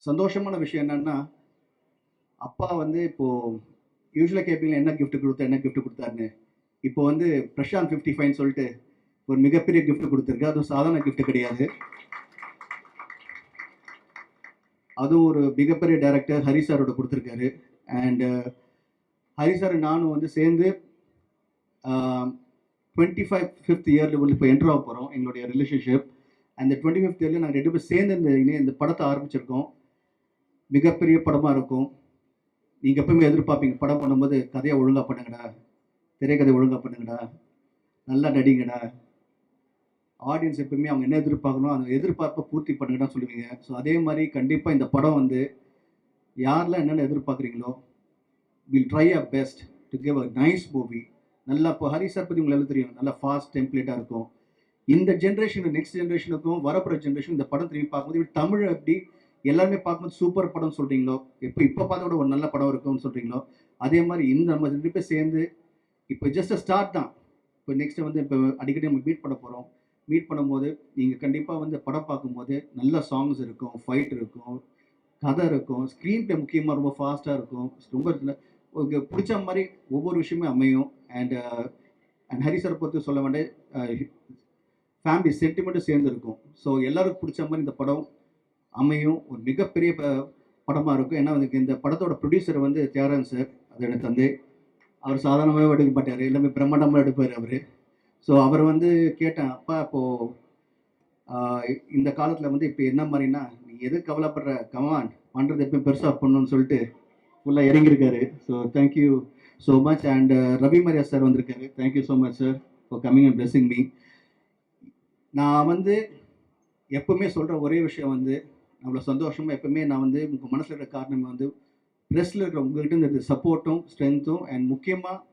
சந்தோஷமான விஷயம் என்னன்னா, அப்பா வந்து இப்போ யூசுவலா கேட்பீங்க என்ன கிஃப்ட் குடுத்தா, என்ன கிஃப்ட் குடுத்தாருன்னு. இப்போ வந்து பிரசாந்த் 55ன்னு சொல்லிட்டு ஒரு மிகப்பெரிய கிஃப்ட் குடுத்திருக்கு. அதுவும் சாதாரண கிஃப்ட் கிடையாது. அதுவும் ஒரு மிகப்பெரிய டைரக்டர் ஹரி சாரோட குடுத்திருக்காரு. அண்ட் ஹரி சார் நானும் வந்து சேர்ந்து 25th இயர்ல வந்து இப்போ என்டர் ஆக போறோம் எங்களுடைய ரிலேஷன்ஷிப். அந்த 25th இயர்ல நாங்க 2 பேரும் சேர்ந்து இந்த படத்த ஆரம்பிச்சிருக்கோம். மிகப்பெரிய படமா இருக்கும். நீங்க எப்பவுமே எதிர்பார்ப்பீங்க, படம் பண்ணும்போது கதைய ஒழுங்கா பண்ணுங்கடா, திரைக்கதை ஒழுங்கா பண்ணுங்கடா, நல்லா நடிங்கடா. ஆடியன்ஸ் எப்பவுமே அவங்க என்ன எதிர்பார்க்கணும், அந்த எதிர்பார்ப்பை பூர்த்தி பண்ணுங்கடான்னு சொல்லுவீங்க. ஸோ அதே மாதிரி கண்டிப்பா இந்த படம் வந்து யாரெல்லாம் என்னென்ன எதிர்பார்க்குறீங்களோ, will try our best to give a nice movie. நல்லா இப்போ ஹரி சார் பற்றி உங்களுக்கு எல்லாம் தெரியும், நல்லா ஃபாஸ்ட் டெம்ப்ளேட்டாக இருக்கும். இந்த ஜென்ரேஷன் நெக்ஸ்ட் ஜென்ரேஷனுக்கும் வரப்போகிற ஜென்ரேஷன் இந்த படம் திரும்பி பார்க்கும்போது இப்படி தமிழ் எப்படி எல்லாருமே பார்க்கும்போது சூப்பர் படம் சொல்கிறீங்களோ, இப்போ பார்த்த கூட ஒரு நல்ல படம் இருக்கும்னு சொல்கிறீங்களோ, அதே மாதிரி இந்த நம்ம 2 பேர் சேர்ந்து இப்போ ஜஸ்ட் ஸ்டார்ட் தான். இப்போ நெக்ஸ்ட் வந்து இப்போ அடிக்கடி நம்ம மீட் பண்ண போகிறோம். மீட் பண்ணும்போது நீங்கள் கண்டிப்பாக வந்து படம் பார்க்கும்போது நல்ல சாங்ஸ் இருக்கும், ஃபைட் இருக்கும், கதை இருக்கும், ஸ்க்ரீன் ப்ளே முக்கியமாக ரொம்ப ஃபாஸ்ட்டாக இருக்கும். ரொம்ப உங்களுக்கு பிடிச்ச மாதிரி ஒவ்வொரு விஷயமே அமையும். அண்ட் அண்ட் ஹரி சாரை பொறுத்து சொல்ல வேண்டிய ஃபேமிலி சென்டிமெண்ட்டும் சேர்ந்து இருக்கும். ஸோ எல்லாருக்கும் பிடிச்ச மாதிரி இந்த படம் அமையும். ஒரு மிகப்பெரிய படமாக இருக்கும். ஏன்னா வந்து இந்த படத்தோட ப்ரொடியூசர் வந்து தியாகராஜன் சார், அது எனக்கு தந்தை. அவர் சாதாரணமாகவே எடுக்க மாட்டார், எல்லாமே பிரம்மாண்டமாக எடுப்பார் அவர். ஸோ அவர் வந்து கேட்டேன், அப்பா இப்போது இந்த காலத்தில் வந்து இப்போ என்ன மாதிரின்னா, நீ எது கவலைப்படுற, கமான் பண்ணுறது எப்பயும் பெருசாக பண்ணணும்னு சொல்லிட்டு ஃபுல்லாக இறங்கியிருக்காரு. So thank you so much. And Ravi Mariya sir வந்திருக்காரு. Thank you so much sir for coming and blessing me. நான் வந்து எப்பவுமே சொல்கிற ஒரே விஷயம் வந்து, அவ்வளோ சந்தோஷமாக எப்பவுமே நான் வந்து உங்கள் மனசில் இருக்கிற காரணம் வந்து ப்ரெஸ்ஸில் இருக்கிற உங்கள்கிட்ட இந்த சப்போர்ட்டும் ஸ்ட்ரென்த்தும் அண்ட் முக்கியமாக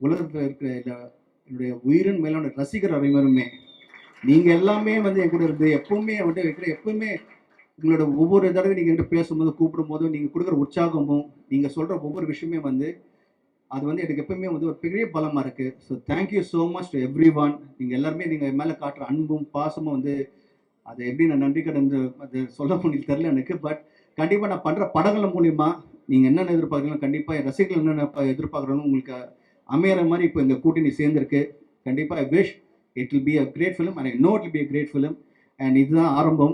உலகத்தில் இருக்கிற என்னுடைய உயிரின் மேலான ரசிகர் அனைவருமே நீங்கள் எல்லாமே வந்து என் கூட இருந்து எப்பவுமே வந்து எப்பவுமே உங்களோட ஒவ்வொரு தடவை நீங்கள் என்கிட்ட பேசும்போது கூப்பிடும் போதும் நீங்கள் கொடுக்குற உற்சாகமும் நீங்கள் சொல்கிற ஒவ்வொரு விஷயமே வந்து அது வந்து எனக்கு எப்பவுமே வந்து ஒரு பெரிய பலமாக இருக்குது. So thank you so much to every one. நீங்கள் எல்லாருமே நீங்கள் மேலே காட்டுற அன்பும் பாசமும் வந்து அது எப்படி நான் நன்றி கடன் அது சொல்ல முடியல தெரில எனக்கு. பட் கண்டிப்பாக நான் பண்ணுற படங்கள் மூலிமா நீங்கள் என்னென்ன எதிர்பார்க்குறீங்களோ, கண்டிப்பாக என் ரசிகர்கள் என்னென்ன எதிர்பார்க்குறோன்னு உங்களுக்கு அமையிற மாதிரி இப்போ இந்த கூட்டணி சேர்ந்துருக்கு. கண்டிப்பாக I wish it will be a great film and I know it will be a great film. And இதுதான் ஆரம்பம்.